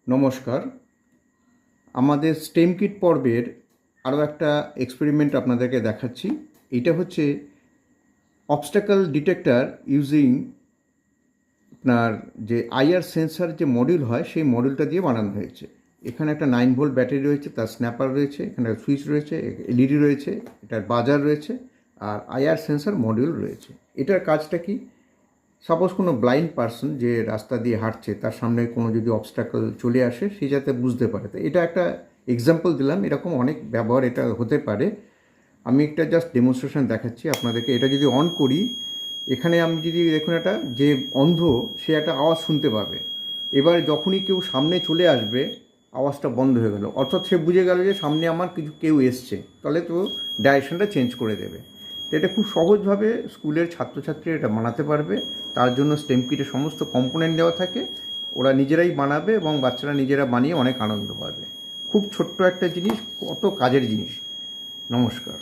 নমস্কার। আমাদের stem kit পর্বের আরও একটা এক্সপেরিমেন্ট আপনাদেরকে দেখাচ্ছি। এটা হচ্ছে অবস্ট্যাকল ডিটেক্টর ইউজিং আপনার যে আইআর সেন্সার যে মডিউল হয় সেই মডিউলটা দিয়ে বানানো হয়েছে। এখানে একটা 9 ভোল্ট ব্যাটারি রয়েছে, তার স্ন্যাপার রয়েছে, এখানে সুইচ রয়েছে, এলইডি রয়েছে, এটার বাজার রয়েছে, আর আইআর সেন্সার মডিউল রয়েছে। এটার কাজটা কি? সাপোজ কোনো ব্লাইন্ড পার্সন যে রাস্তা দিয়ে হাঁটছে, তার সামনে কোনো যদি অবস্ট্যাকল চলে আসে, সে যাতে বুঝতে পারে। তো এটা একটা এক্সাম্পল দিলাম, এরকম অনেক ব্যবহার এটা হতে পারে। আমি একটা জাস্ট ডেমনস্ট্রেশন দেখাচ্ছি আপনাদেরকে। এটা যদি অন করি, এখানে আমি যদি দেখুন, একটা যে অন্ধ সে একটা আওয়াজ শুনতে পাবে। এবার যখনই কেউ সামনে চলে আসবে, আওয়াজটা বন্ধ হয়ে গেল, অর্থাৎ সে বুঝে গেল যে সামনে আমার কেউ এসছে, তাহলে তো ডাইরেকশনটা চেঞ্জ করে দেবে। তো এটা খুব সহজভাবে স্কুলের ছাত্রছাত্রীরা এটা বানাতে পারবে। তার জন্য স্টেম কিটে সমস্ত কম্পোনেন্ট দেওয়া থাকে, ওরা নিজেরাই বানাবে এবং বাচ্চারা নিজেরা বানিয়ে অনেক আনন্দ পাবে। খুব ছোট্ট একটা জিনিস, কত কাজের জিনিস। নমস্কার।